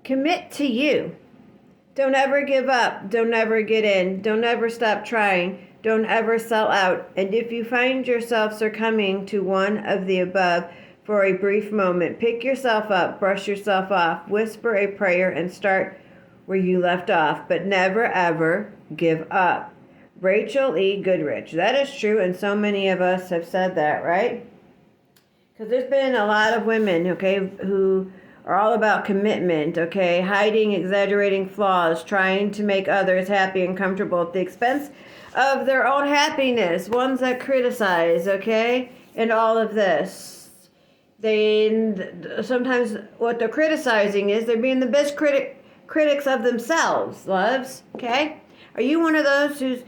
Commit to you. Don't ever give up. Don't ever get in. Don't ever stop trying. Don't ever sell out. And if you find yourself succumbing to one of the above for a brief moment, pick yourself up, brush yourself off, whisper a prayer, and start where you left off. But never ever give up. Rachel E. Goodrich. That is true, and so many of us have said that, right? Because there's been a lot of women, okay, who are all about commitment, okay, hiding, exaggerating flaws, trying to make others happy and comfortable at the expense of their own happiness, ones that criticize, okay, and all of this. Sometimes what they're criticizing is they're being the best critics of themselves, loves, okay? Are you one of those who's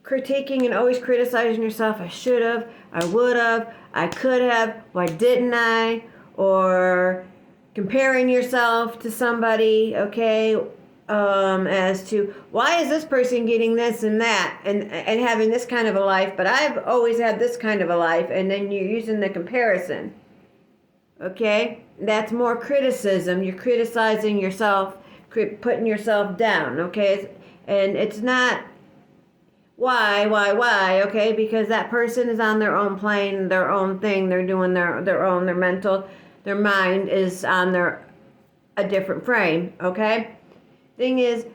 critiquing and always criticizing yourself? I should have, I would have, I could have, why didn't I? Or comparing yourself to somebody, okay, as to why is this person getting this and that and having this kind of a life, but I've always had this kind of a life, and then you're using the comparison, okay? That's more criticism. You're criticizing yourself, putting yourself down, okay? And it's not why, okay? Because that person is on their own plane, their own thing, they're doing their mind is on a different frame, okay? Thing is,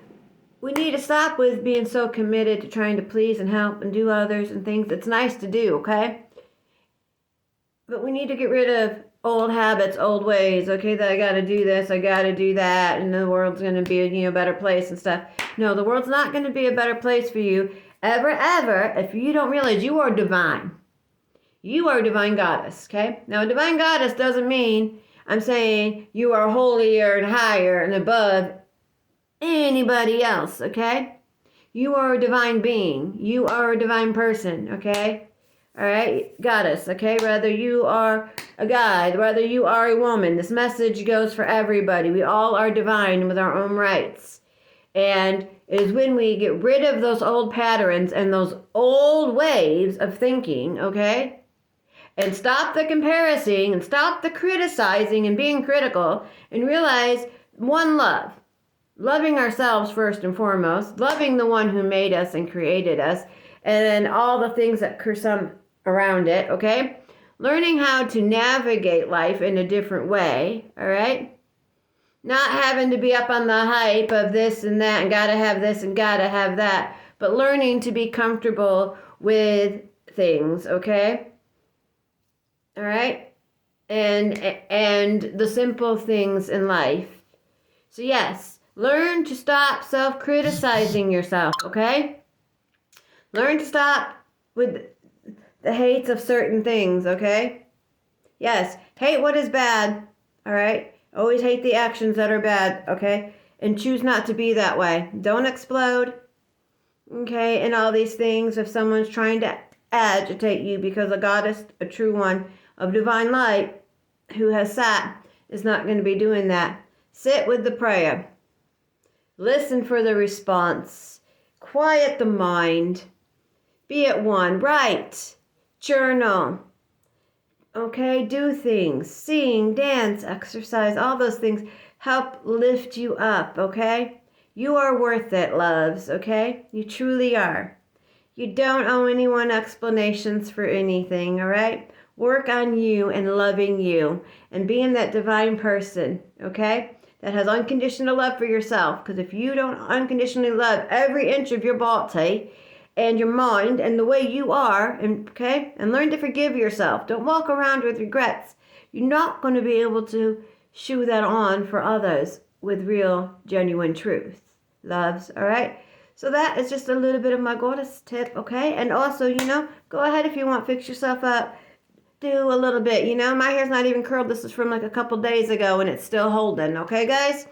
we need to stop with being so committed to trying to please and help and do others and things. It's nice to do, okay? But we need to get rid of old habits, old ways, okay? That I got to do this, I got to do that, and the world's going to be a better place and stuff. No, the world's not going to be a better place for you ever, if you don't realize you are divine. You are a divine goddess, okay? Now, a divine goddess doesn't mean I'm saying you are holier and higher and above anybody else, okay? You are a divine being. You are a divine person, okay? All right? Goddess, okay? Whether you are a guy, whether you are a woman, this message goes for everybody. We all are divine with our own rights. And it is when we get rid of those old patterns and those old ways of thinking, okay? And stop the comparing and stop the criticizing and being critical and realize one love. Loving ourselves first and foremost. Loving the one who made us and created us. And then all the things that come around it, okay? Learning how to navigate life in a different way, all right? Not having to be up on the hype of this and that and gotta have this and gotta have that. But learning to be comfortable with things, okay? All right, and the simple things in life. So yes, learn to stop self-criticizing yourself, okay? Learn to stop with the hates of certain things, okay? Yes, hate what is bad, all right? Always hate the actions that are bad, okay? And choose not to be that way. Don't explode, okay? And all these things if someone's trying to agitate you, because a goddess, a true one, of divine light who has sat is not going to be doing that. Sit with the prayer. Listen for the response. Quiet the mind. Be at one. Write. Journal. Okay, do things. Sing, dance, exercise, all those things help lift you up, okay? You are worth it, loves, okay? You truly are. You don't owe anyone explanations for anything, all right? Work on you and loving you and being that divine person, okay? That has unconditional love for yourself. Because if you don't unconditionally love every inch of your body and your mind and the way you are, and okay? And learn to forgive yourself. Don't walk around with regrets. You're not going to be able to shoe that on for others with real, genuine truth. Loves, all right? So that is just a little bit of my goddess tip, okay? And also, go ahead if you want, fix yourself up. Do a little bit, my hair's not even curled. This is from like a couple days ago and it's still holding, okay guys?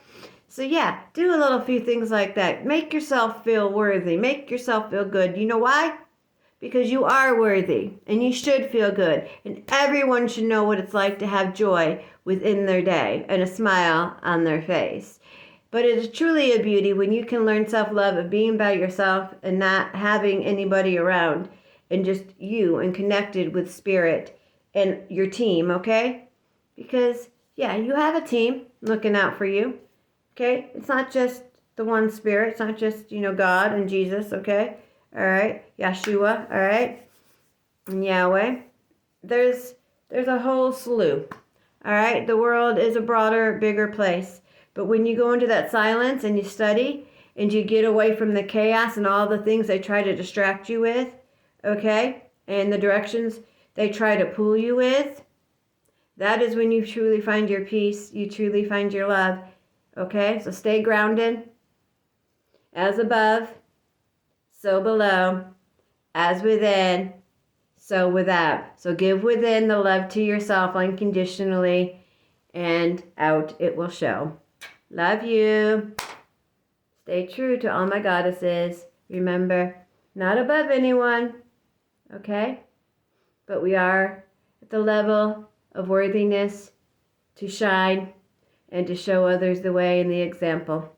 So yeah, do a few things like that. Make yourself feel worthy. Make yourself feel good. You know why? Because you are worthy and you should feel good. And everyone should know what it's like to have joy within their day and a smile on their face. But it is truly a beauty when you can learn self-love of being by yourself and not having anybody around and just you and connected with spirit and your team, okay? Because, yeah, you have a team looking out for you, Okay? It's not just the one spirit. It's not just, God and Jesus, okay? All right? Yeshua, all right? And Yahweh. There's a whole slew. All right? The world is a broader, bigger place. But when you go into that silence and you study and you get away from the chaos and all the things they try to distract you with, okay? And the directions they try to pull you with, that is when you truly find your peace. You truly find your love. Okay? So stay grounded. As above, so below. As within, so without. So give within the love to yourself unconditionally, and out it will show. Love you. Stay true to all my goddesses. Remember, not above anyone, okay? But we are at the level of worthiness to shine and to show others the way and the example.